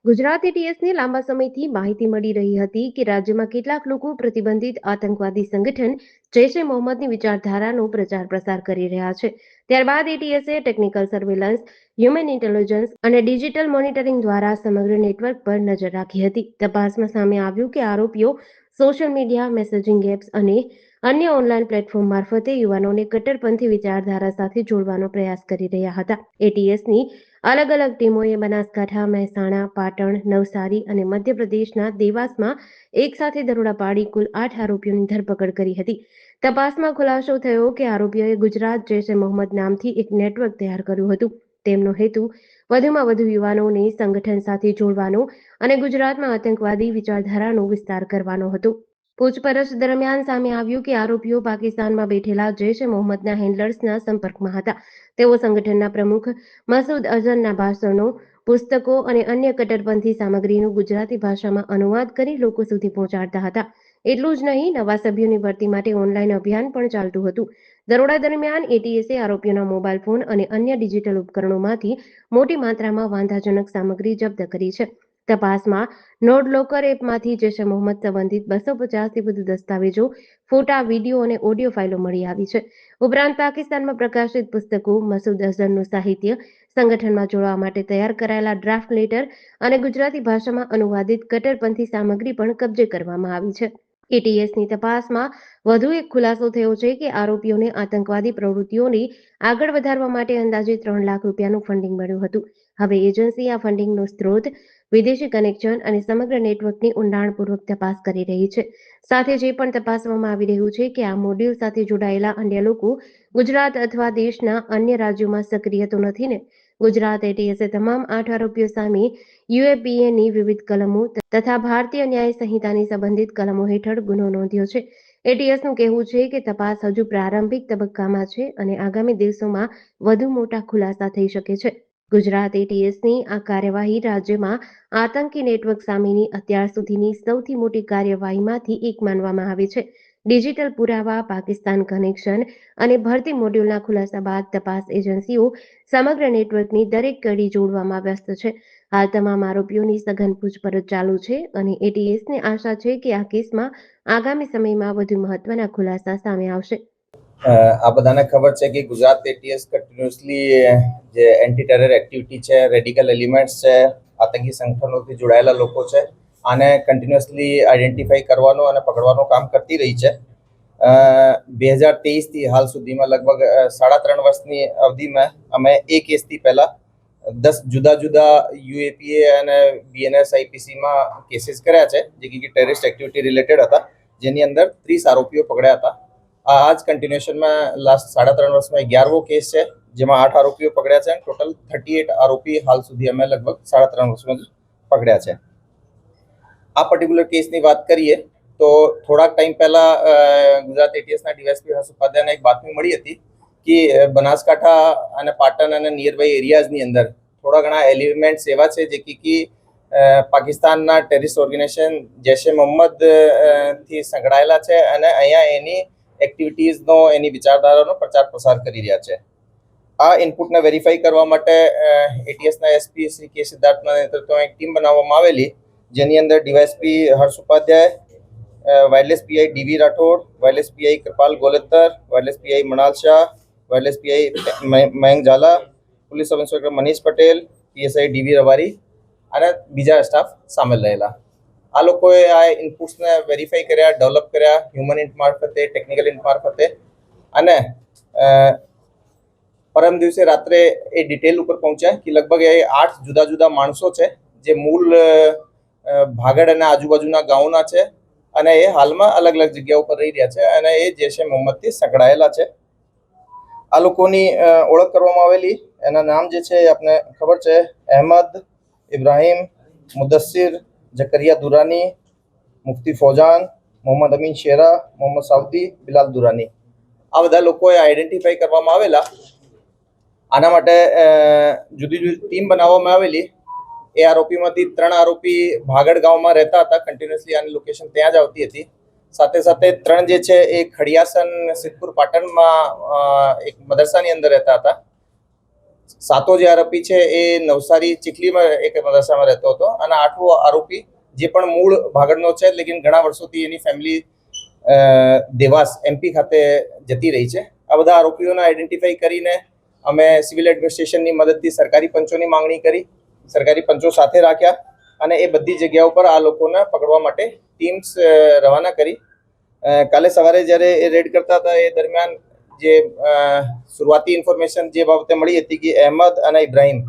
ગુજરાત એટીએસને લાંબા સમયથી માહિતી મળી રહી હતી કે રાજ્યમાં કેટલાક લોકો પ્રતિબંધિત આતંકવાદી સંગઠન જૈશ એ મોહમ્મદની વિચારધારાનો પ્રચાર પ્રસાર કરી રહ્યા છે. ત્યારબાદ એટીએસે ટેકનિકલ સર્વેલન્સ, હ્યુમન ઇન્ટેલિજન્સ અને ડિજિટલ મોનિટરિંગ દ્વારા સમગ્ર નેટવર્ક પર નજર રાખી હતી. તપાસમાં સામે આવ્યું કે આરોપીઓ સોશિયલ મીડિયા, મેસેજિંગ એપ્સ અને અન્ય ઓનલાઈન પ્લેટફોર્મ મારફતે યુવાનોને કટ્ટરપંથી વિચારધારા સાથે જોડવાનો પ્રયાસ કરી રહ્યા હતા. એટીએસની અલગ અલગ ટીમોએ બનાસકાંઠા, મહેસાણા, પાટણ, નવસારી અને મધ્યપ્રદેશના દેવાસમાં એકસાથે દરોડા પાડી કુલ 8 આરોપીઓની ધરપકડ કરી હતી. તપાસમાં ખુલાસો થયો કે આરોપીઓએ ગુજરાત જૈશ એ મોહમ્મદ નામથી એક નેટવર્ક તૈયાર કર્યું હતું. તેમનો હેતુ વધુમાં વધુ યુવાનોને સંગઠન સાથે જોડવાનો અને ગુજરાતમાં આતંકવાદી વિચારધારાનો વિસ્તાર કરવાનો હતો. પૂછપરછ દરમિયાન સામે આવ્યું કે આરોપીઓ પાકિસ્તાનમાં બેઠેલા જૈશ એ મોહમ્મદના હેન્ડલર્સના સંપર્કમાં હતા. તેઓ સંગઠનના પ્રમુખ મસૂદ અઝહરના ભાષણો, પુસ્તકો અને અન્ય કટ્ટરપંથી સામગ્રીનું ગુજરાતી ભાષામાં અનુવાદ કરી લોકો સુધી પહોંચાડતા હતા. એટલું જ નહીં, નવા સભ્યોની ભરતી માટે ઓનલાઈન અભિયાન પણ ચાલતું હતું. દરોડા દરમિયાન એટીએસે આરોપીઓના મોબાઈલ ફોન અને અન્ય ડિજિટલ ઉપકરણોમાંથી મોટી માત્રામાં વાંધાજનક સામગ્રી જપ્ત કરી છે. તપાસમાં નોડ લોકર એપમાંથી જૈશ એ મોહમ્મદ સંબંધિત 250થી વધુ દસ્તાવેજો, ફોટા, વિડીયો અને ઓડિયો ફાઇલો મળી આવી છે. ઉપરાંત પાકિસ્તાનમાં પ્રકાશિત પુસ્તકો, મસૂદ અઝહરનું સાહિત્ય, સંગઠનમાં જોડવા માટે તૈયાર કરાયેલા ડ્રાફ્ટ લેટર અને ગુજરાતી ભાષામાં અનુવાદિત કટ્ટરપંથી સામગ્રી પણ કબજે કરવામાં આવી છે. એટીએસની તપાસમાં વધુ એક ખુલાસો થયો છે કે આરોપીઓને આતંકવાદી પ્રવૃત્તિઓને આગળ વધારવા માટે અંદાજે 3 લાખ રૂપિયાનું ફંડિંગ મળ્યું હતું. હવે એજન્સી આ ફંડિંગનો સ્ત્રોત, વિદેશી કનેક્શન અને સમગ્ર નેટવર્કની ઊંડાણપૂર્વક તપાસ કરી રહી છે. સાથે જે પણ તપાસવામાં આવી રહ્યું છે કે આ મોડ્યુલ સાથે જોડાયેલા અન્ય લોકો ગુજરાત અથવા દેશના અન્ય રાજ્યોમાં સક્રિય તો નથી ને? ગુજરાત એટીએસે તમામ 8 આરોપીઓ સામે યુએપીએની વિવિધ કલમો તથા ભારતીય ન્યાય સંહિતાની સંબંધિત કલમો હેઠળ ગુનો નોંધ્યો છે. એટીએસનું કહેવું છે કે તપાસ હજુ પ્રારંભિક તબક્કામાં છે અને આગામી દિવસોમાં વધુ મોટા ખુલાસા થઈ શકે છે. ગુજરાત એટીએસની આ કાર્યવાહી રાજ્યમાં આતંકી નેટવર્ક સામેની અત્યાર સુધીની સૌથી મોટી કાર્યવાહીમાંથી એક માનવામાં આવે છે. ડિજિટલ પુરાવા, પાકિસ્તાન કનેક્શન અને ભરતી મોડ્યુલના ખુલાસા બાદ તપાસ એજન્સીઓ સમગ્ર નેટવર્કની દરેક કડી જોડવામાં વ્યસ્ત છે. હાલ તમામ આરોપીઓની સઘન પૂછપરછ ચાલુ છે અને એટીએસને આશા છે કે આ કેસમાં આગામી સમયમાં વધુ મહત્વના ખુલાસા સામે આવશે. આ બધાને ખબર છે કે ગુજરાત એટીએસ કન્ટિન્યુઅસલી જે એન્ટી ટેરર એક્ટિવિટી છે, રેડિકલ એલિમેન્ટ્સ છે, આતંકી સંગઠનોથી જોડાયેલા લોકો છે, આને કન્ટિન્યુઅસલી આઈડેન્ટિફાઈ કરવાનું અને પકડવાનું કામ કરતી રહી છે. 2023થી હાલ સુધીમાં લગભગ 3.5 વર્ષની અવધિમાં અમે એ કેસથી પહેલા 10 જુદા જુદા યુએપીએ અને બીએનએસ આઈપીસીમાં કેસીસ કર્યા છે, જે કે ટેરરિસ્ટ એક્ટિવિટી રિલેટેડ હતા, જેની અંદર 30 આરોપીઓ પકડ્યા હતા. આ જ કન્ટિન્યુએશનમાં લાસ્ટ 3.5 વર્ષમાં 11મો કેસ છે, જેમાં 8 આરોપીઓ પકડ્યા છે. ટોટલ 38 આરોપી હાલ સુધી અમે લગભગ 3.5 વર્ષમાં પકડ્યા છે. આ પર્ટિક્યુલર કેસની વાત કરીએ તો થોડાક ટાઈમ પહેલા ગુજરાત એટીએસના ડીવાયએસપી હર્ષ ઉપાધ્યાયને એક બાતમી મળી હતી કે બનાસકાંઠા અને પાટણ અને નિયરબાય એરિયાઝની અંદર થોડા ઘણા એલિમેન્ટ્સ એવા છે જે કે પાકિસ્તાનના ટેરરિસ્ટ ઓર્ગેનાઇઝેશન જૈશ એ મોહમ્મદ થી સંકળાયેલા છે અને અહીંયા એની એક્ટિવિટીઝનો, એની વિચારધારાનો પ્રચાર પ્રસાર કરી રહ્યા છે. આ ઇનપુટને વેરીફાઈ કરવા માટે એટીએસના એસપી શ્રી કે સિદ્ધાર્થના નેતૃત્વમાં એક ટીમ બનાવવામાં આવેલી, જેની અંદર DYSP Harsh Upadhyay, wireless PI DV Rathod, wireless PI Kripal Goletar, wireless PI Manal Shah, wireless PI Mayank Zala, police sub inspector Manish Patel, PSI DV Ravari અને બીજા સ્ટાફ સામેલ રહેલા. આ લોકોએ આ ઇનપુટ્સને વેરીફાઈ કર્યા, ડેવલપ કર્યા હ્યુમન ઇન્ટ મારફતે, ટેકનિકલ ઇન્ટ મારફતે, અને પરમ દિવસે રાત્રે એ ડિટેલ ઉપર પહોંચ્યા કે લગભગ એ 8 જુદા જુદા માણસો છે જે મૂળ ભાગડ અને આજુબાજુના ગામોના છે અને એ હાલમાં અલગ અલગ જગ્યાઓ પર રહી રહ્યા છે અને એ જૈશ એ મોહમ્મદથી સંકળાયેલા છે. આ લોકોની ઓળખ કરવામાં આવેલી. એના નામ જે છે આપને ખબર છે: અહેમદ, ઇબ્રાહિમ, મુદસ્સિર, જકરિયા દુરાની, મુફ્તી ફૌજાન, મોહમ્મદ અમીન શેરા, મોહમ્મદ સાઉદી, બિલાલ દુરાની. આ બધા લોકોએ આઈડેન્ટિફાઈ કરવામાં આવેલા. આના માટે જુદી જુદી ટીમ બનાવવામાં આવેલી. એ આરોપીમાંથી 3 આરોપી ભાગડ ગામમાં રહેતા હતા, કન્ટિન્યુઅસલી આની લોકેશન ત્યાં જ આવતી હતી. સાથે સાથે 3 જે છે એ ખડિયાસન સિદ્ધપુર પાટણમાં એક મદરસાની અંદર રહેતા હતા. સાતો જે આરોપી છે એ નવસારી ચીખલીમાં એક મદરસામાં રહેતો હતો અને આઠમો આરોપી જે પણ મૂળ ભાગડનો છે લેકિન ઘણા વર્ષોથી એની ફેમિલી દેવાસ એમપી ખાતે જતી રહી છે. આ બધા આરોપીઓને આઈડેન્ટિફાઈ કરીને અમે સિવિલ એડમિનિસ્ટ્રેશનની મદદથી સરકારી પંચોની માંગણી કરી, સરકારી પંચો સાથે રાખ્યા અને એ બધી જગ્યાઓ પર આ લોકોને પકડવા માટે ટીમ્સ રવાના કરી. કાલે સવારે જ્યારે એ રેડ કરતા હતા એ દરમિયાન જે શરૂઆતી ઇન્ફોર્મેશન જે બાબતે મળી હતી કે અહેમદ અને ઇબ્રાહિમ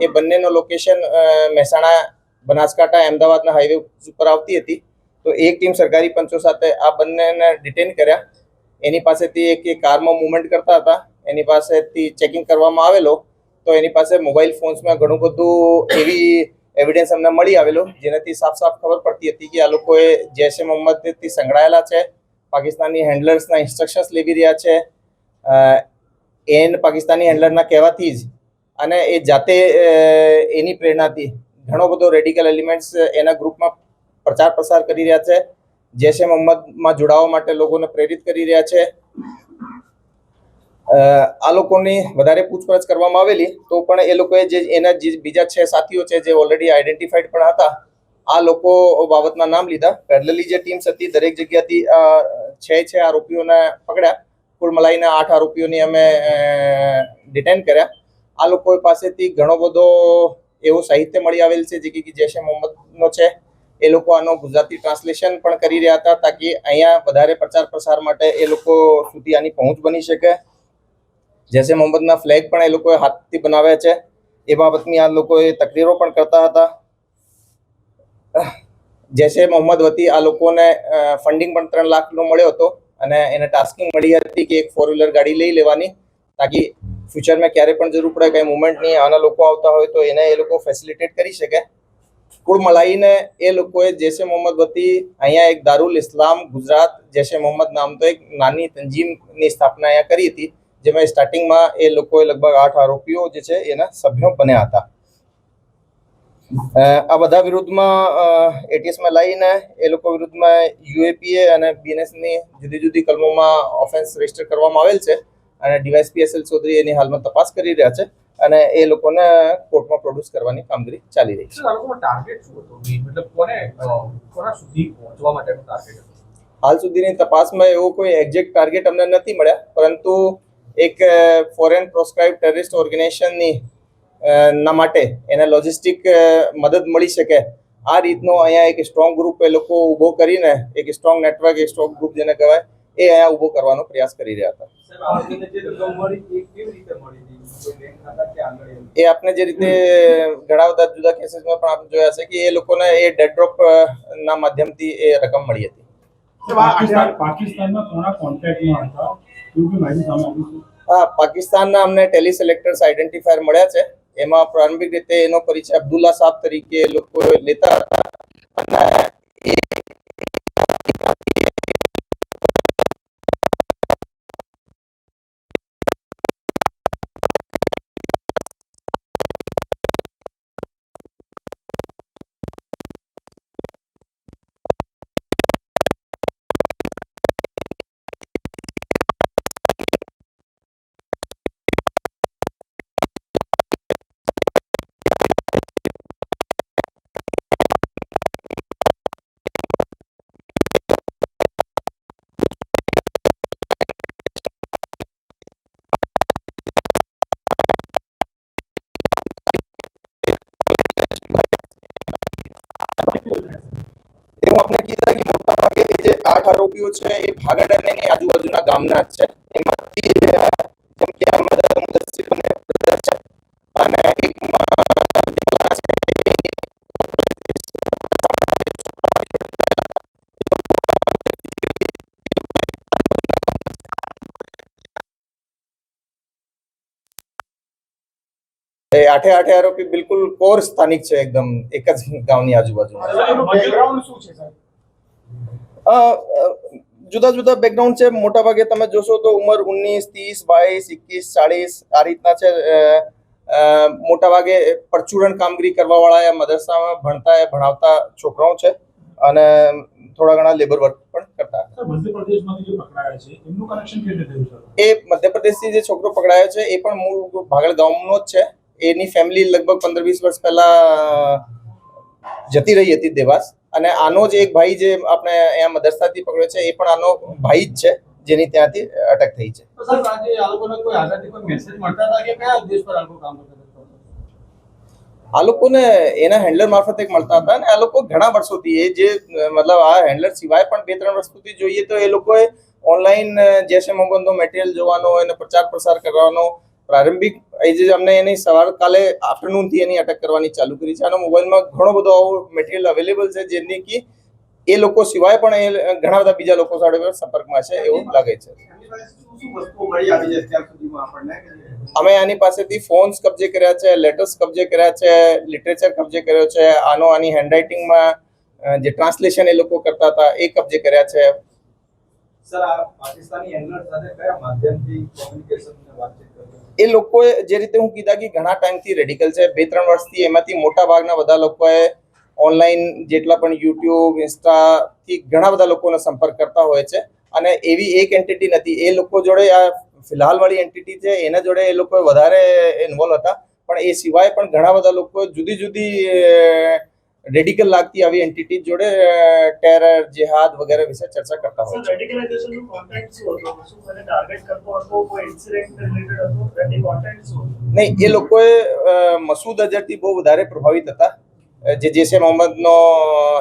એ બંનેનો લોકેશન મહેસાણા, બનાસકાંઠા, અમદાવાદના હાઈવે ઉપર આવતી હતી. તો એક ટીમ સરકારી પંચો સાથે આ બંનેને ડિટેન કર્યા. એની પાસેથી એક કારમાં મૂવમેન્ટ કરતા હતા, એની પાસેથી ચેકિંગ કરવામાં આવેલો તો એની પાસે મોબાઈલ ફોન્સમાં ઘણું બધું એવી એવિડન્સ અમને મળી આવેલો જેનાથી સાફ સાફ ખબર પડતી હતી કે આ લોકોએ જૈશ-એ મોહમ્મદથી સંકળાયેલા છે, પાકિસ્તાની હેન્ડલર્સના ઇન્સ્ટ્રક્શન્સ લેવી રહ્યા છે. પાકિસ્તાની હેન્ડલરના કહેવાથી જ અને એ જાતે એની પ્રેરણાથી ઘણો બધો રેડિકલ એલિમેન્ટ્સ એના ગ્રુપમાં પ્રચાર પ્રસાર કરી રહ્યા છે. જૈશ-એ મોહમ્મદમાં જોડાવા માટે લોકોને પ્રેરિત કરી રહ્યા છે. આ લોકોની વધારે પૂછપરછ કરવામાં આવેલી તો પણ એ લોકોએ જે એના જે બીજા 6 સાથીઓ છે જે ઓલરેડી આઈડેન્ટિફાઈડ પણ હતા, આ લોકો બાબતના નામ લીધા. પેરેલલી જે ટીમ્સ હતી દરેક જગ્યાથી 6 આરોપીઓને પકડ્યા. કુલ મળીને 8 આરોપીઓની અમે ડિટેન કર્યા. આ લોકો પાસેથી ઘણો બધો એવું સાહિત્ય મળી આવેલ છે જે કે જૈશ-એ મોહમ્મદનો છે. એ લોકો આનો ગુજરાતી ટ્રાન્સલેશન પણ કરી રહ્યા હતા તાકી અહીંયા વધારે પ્રચાર પ્રસાર માટે એ લોકો સુધી આની પહોંચ બની શકે. જૈશ-એ મોહમ્મદના ફ્લેગ પણ એ લોકોએ હાથથી બનાવ્યા છે. એ બાબતની આ લોકોએ તકરીરો પણ કરતા હતા. જૈશ-એ મોહમ્મદ વતી આ લોકોને ફંડિંગ પણ 3 લાખનો મળ્યો હતો અને એને ટાસ્કિંગ મળી હતી કે એક 4-વ્હીલર ગાડી લઈ લેવાની તાકી ફ્યુચરમાં ક્યારે પણ જરૂર પડે કંઈ મુવમેન્ટની આના લોકો આવતા હોય તો એને એ લોકો ફેસિલિટેટ કરી શકે. કુલ મળીને એ લોકોએ જૈશ-એ મોહમ્મદ વતી અહીંયા એક દારૂલ ઇસ્લામ ગુજરાત જૈશ-એ મોહમ્મદ નામ તો એક નાની તંજીમની સ્થાપના અહીંયા કરી હતી જેમાં સ્ટાર્ટિંગમાં એ લોકોએ લગભગ 8 આરોપીઓ જે છે એના સભ્યો બન્યા હતા. આ બધા વિરુદ્ધમાં એટીએસમાં લઈને એ લોકો વિરુદ્ધમાં યુએપીએ અને બીએનએસની જુદી જુદી કલમોમાં ઓફેન્સ રજીસ્ટર કરવામાં આવેલ છે અને ડીવાયએસપી એસએલ ચૌધરી એની હાલમાં તપાસ કરી રહ્યા છે અને એ લોકોને કોર્ટમાં પ્રોડ્યુસ કરવાની કામગીરી ચાલી રહી છે. હાલ સુધીની તપાસમાં એવો કોઈ એક્ઝેક્ટ ટાર્ગેટ અમને નથી મળ્યા, પરંતુ એક ફોરેન પ્રોસ્ક્રાઇબ ટેરરિસ્ટ ઓર્ગેનાઇઝેશનની ના માટે એને લોજિસ્ટિક મદદ મળી શકે આ રીતનો અહીંયા એક સ્ટ્રોંગ ગ્રુપ એ લોકો ઊભો કરીને એક સ્ટ્રોંગ નેટવર્ક, એક સ્ટ્રોંગ ગ્રુપ જેને કહેવાય એ અહીંયા ઊભો કરવાનો પ્રયાસ કરી રહ્યા હતા. એ આપને જે રીતે ઘણા બધા જુદા કેસીસમાં પણ આપણે જોયા છે કે એ લોકોને એ ડેડ ડ્રોપ ના માધ્યમથી એ રકમ મળી હતી. પાકિસ્તાનમાં કોન્ટેક્ટમાં હતા એવું માહિતી સામે આવી છે? હા, પાકિસ્તાનના અમને ટેલિસિલેક્ટર્સ આઈડેન્ટિફાયર મળ્યા છે. એમાં પ્રારંભિક રીતે એનો પરિચય અબ્દુલ્લા સાહેબ તરીકે લોકો લેતા હતા અને આપણે કીધા કે મોટા ભાગે જે 8 આરોપીઓ છે એ ભાગડ અને એની આજુબાજુના ગામના જ છે. એમાંથી જેમ કે મુદસ્સીર અને બ્રધર છે અને એક આઠે આરોપી બિલકુલ કોર સ્થાનિક છે, એકદમ એક જ ગામની આજુબાજુ. જુદા જુદા બેકગ્રાઉન્ડ છે. મોટા ભાગે તમે જોશો તો ઉંમર 19, 30, 22, 21, 40 આ રીતના છે. મોટા ભાગે પરચુરણ કામગીરી કરવા વાળા મદરસામાં ભણતા ભણાવતા છોકરાઓ છે અને થોડા ઘણા લેબર વર્ક પણ કરતા કરતા હતા. સર મધ્યપ્રદેશમાંથી જે પકડાયા છે એમનું કનેક્શન કેવી રીતે થયું સર? એ મધ્યપ્રદેશથી જે છોકરો પકડાયો છે એ પણ મૂળ ભાગળ ગામનો જ છે. એની ફેમિલી લગભગ 15-20 વર્ષ પહેલા જતી રહી હતી દેવાસ, અને આનો જ એક ભાઈ જે આપણે અહીંયા મદરસાથી પકડ્યો છે એ પણ આનો ભાઈ જ છે, જેની ત્યાંથી અટક થઈ છે. તો સર આજે આ લોકોને કોઈ આગળથી કોઈ મેસેજ મળતા હતા કે કયા ઉદ્દેશ પર આ લોકો કામ કરતા હતા? આ લોકોને એના હેન્ડલર મારફતે મળતા હતા, અને આ લોકો ઘણા વર્ષોથી એ જે મતલબ આ હેન્ડલર સિવાય પણ 2-3 વર્ષ સુધી જોઈએ તો એ લોકોએ ઓનલાઈન જૈશ એ મોહમ્મદનો મટીરિયલ જોવાનો, એને પ્રચાર પ્રસાર કરવાનો પ્રારંભિક એ જે અમને એની સવાર કાલે આફ્ટરનૂનથી એની અટક કરવાની ચાલુ કરી છે. આનો મોબાઈલમાં ઘણો બધો આવો મટીરિયલ અવેલેબલ છે, જેની કે એ લોકો સિવાય પણ એ ઘણા બધા બીજા લોકો સાથે સંપર્કમાં છે એવું લાગે છે. અમે આની પાસેથી ફોન્સ કબજે કર્યા છે, લેટર્સ કબજે કર્યા છે, લિટરેચર કબજે કર્યો છે, આની હેન્ડરાઇટિંગમાં જે ટ્રાન્સલેશન એ લોકો કરતા હતા એ કબજે કર્યા છે. સર આ પાકિસ્તાની હેન્ડલર સાથે કયા માધ્યમથી કોમ્યુનિકેશન અને વાતચીત કરી? એ લોકોએ જે રીતે હું કીધા કે ઘણા ટાઈમથી રેડિકલ છે, 2-3 વર્ષથી એમાંથી મોટા ભાગના બધા લોકોએ ઓનલાઈન જેટલા પણ યુટ્યુબ, ઇન્સ્ટાથી ઘણા બધા લોકોનો સંપર્ક કરતા હોય છે, અને એવી એક એન્ટિટી નથી. એ લોકો જોડે આ ફિલહાલ વાળી એન્ટિટી છે એના જોડે એ લોકો વધારે ઇન્વોલ્વ હતા, પણ એ સિવાય પણ ઘણા બધા લોકો જુદી જુદી રેડિકલ લાગતી આવી એન્ટિટી જોડે ટેરર, જેહાદ વગેરે વિશે ચર્ચા કરતા હોય છે. રેડિકલાઇઝેશનનું કોન્ટેન્ટ શું હતું? શું મને ટાર્ગેટ કરતો હતો? કોઈ ઇન્સિડન્ટ રિલેટેડ હતો? રેડી કોન્ટેન્ટ શું હતું? નહીં, એ લોકોએ મસૂદ અઝહરથી બહુ વધારે પ્રભાવિત હતા, જે જૈશ એ મોહમ્મદનો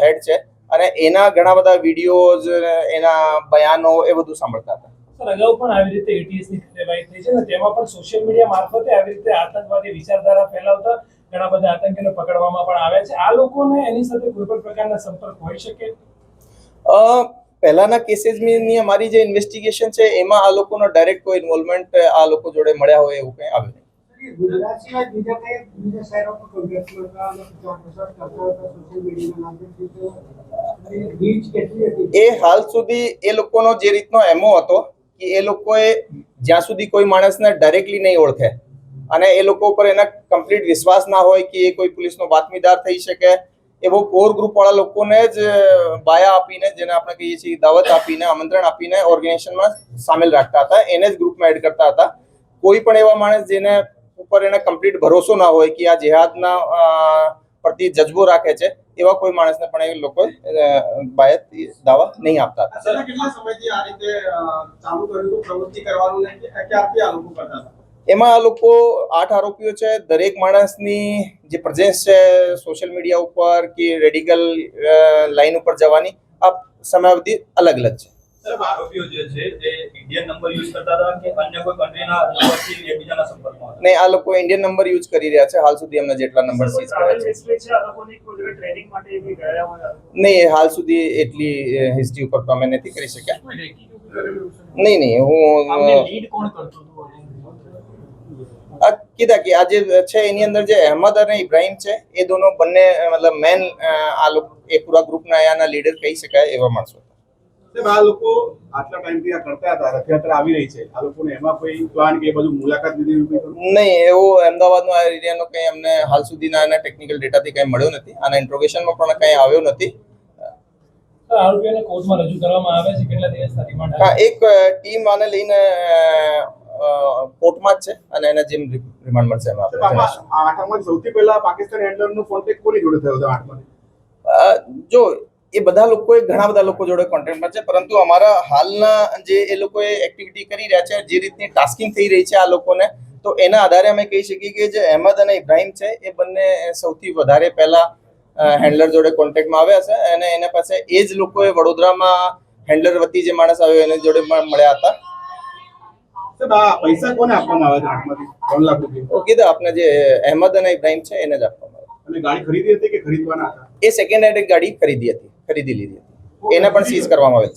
હેડ છે, અને એના ઘણા બધા વિડીયોઝ, એના બયાનો એ બધું સાંભળતા હતા. સર અગાઉ પણ આવી રીતે ATS ની કાર્યવાહી થઈ છે ને, તેમાં પણ સોશિયલ મીડિયા મારફતે આવી રીતે આતંકવાદી વિચારધારા ફેલાવતા ઘણા બધા આતંકીઓને પકડવામાં પણ આવે છે. આ લોકોને એની સાથે કોઈ પણ પ્રકારના સંપર્ક હોઈ શકે? પહેલાના કેસીસની અમારી જે ઇન્વેસ્ટિગેશન છે એમાં આ લોકોનો ડાયરેક્ટ કોઈ ઇન્વોલ્વમેન્ટ આ લોકો જોડે મળ્યા હોય એવું કંઈ આવ્યું નહીં. ગુજરાત સિવાય બીજા શહેરો પર કોન્ટેક્ટમાં હતા અને પ્રચાર પ્રસાર કરતા હતા સોશિયલ મીડિયાના માધ્યમથી, તો રીચ કેટલી હતી? એ હાલ સુધી એ લોકોનો જે રીતનો એમો હતો કે એ લોકોએ જ્યાં સુધી કોઈ માણસને ડાયરેક્ટલી નહીં ઓળખે અને એ લોકો ઉપર એના કમ્પ્લીટ વિશ્વાસ ના હોય કે એ કોઈ પોલીસનો બાતમીદાર થઈ શકે, એવો કોર ગ્રુપવાળા લોકોને જ બાયા આપીને, જેને આપણે કહીએ છીએ દાવત આપીને, આમંત્રણ આપીને ઓર્ગેનાઇઝેશનમાં સામેલ રાખતા હતા, એને જ ગ્રુપમાં એડ કરતા હતા. કોઈ પણ એવા માણસ જેને ઉપર એને કમ્પ્લીટ ભરોસો ના હોય કે આ જેહાદના પ્રતિ જજ્બો રાખે છે, એવા કોઈ માણસને પણ એ લોકો બાયત દાવા નહીં આપતા હતા. સર કેટલા સમયથી આ રીતે ચાલુ કર્યું હતું પ્રવૃત્તિ કરવાનું, ને ક્યારથી આ લોકો કરતા હતા? એમાં આ લોકો 8 આરોપીઓ છે. દરેક માણસની જે પ્રેઝન્સ છે સોશિયલ મીડિયા ઉપર કે રેડિકલ લાઈન ઉપર જવાની આ સમયાવધિ અલગ અલગ છે. સર આરોપીઓ જે છે એ ઇન્ડિયન નંબર યુઝ કરતા હતા કે અન્ય કોઈ કન્ટ્રીના નંબરથી એકબીજાના સંપર્કમાં હતા? નહીં, આ લોકો ઇન્ડિયન નંબર યુઝ કરી રહ્યા છે. હાલ સુધી અમને જેટલા નંબર સીઝ કર્યા છે. આ લોકોની કોઈ જગ્યાએ ટ્રેનિંગ માટે એવી ગયા હોય? નહીં, હાલ સુધી એટલી હિસ્ટ્રી ઉપર તો અમે નથી કરી શક્યા. નહીં, હું લીડ કોણ કરતું હતું? આ કીધા કે આ જે છે એની અંદર જે અહેમદ અને ઇબ્રાહિમ છે એ દોનો બંને મતલબ મેન આ લોકો એ પૂરા ગ્રુપના અહીંયાના લીડર કહી શકાય એવા માણસો હતા. આ લોકો આટલા ટાઈમથી આ કરતા હતા, રથયાત્રા આવી રહી છે, આ લોકોને એમાં કોઈ પ્લાન કે બધું મુલાકાત લીધી? નહીં, એવું અમદાવાદનો આ એરિયાનો કંઈ અમને હાલ સુધીના એના ટેકનિકલ ડેટાથી કંઈ મળ્યો નથી. આના ઇન્ટ્રોગેશનમાં પણ કંઈ આવ્યો નથી. આરોપીઓને કોર્ટમાં રજૂ કરવામાં આવે છે. કેટલા દિવસના રિમાન્ડ? હા, એક ટીમ આને લઈને કોર્ટમાં જ છે અને એને જેમ રિમાન્ડ મળશે એમાં આપણે જણાવીશું. આઠમાં સૌથી પહેલા પાકિસ્તાન હેન્ડલરનો કોન્ટેક્ટ કોની જોડે થયો હતો? આઠમાં જો એ બધા લોકોએ ઘણા બધા લોકો જોડે કોન્ટેક્ટમાં છે, પરંતુ અમારા હાલના જે એ લોકોએ એક્ટિવિટી કરી રહ્યા છે, જે રીતની ટાસ્કિંગ થઈ રહી છે આ લોકોને, તો એના આધારે અમે કહી શકીએ કે જે અહેમદ અને ઇબ્રાહિમ છે એ બંને સૌથી વધારે પહેલા હેન્ડલર જોડે કોન્ટેક્ટમાં આવ્યા છે, અને એના પાસે એ જ લોકોએ વડોદરામાં હેન્ડલર વતી જે માણસ આવ્યો એને જોડે મળ્યા હતા. પૈસા કોને આપવામાં આવે છે? 8માંથી 3 લાખ રૂપિયા કીધું આપણે જે અહેમદ અને ઇબ્રાહિમ છે એને જ આપવામાં આવ્યા. અને ગાડી ખરીદી હતી કે ખરીદવાના હતા? એ સેકન્ડ હેન્ડ ગાડી ખરીદી લીધી હતી. એને પણ સીઝ કરવામાં આવેલ છે.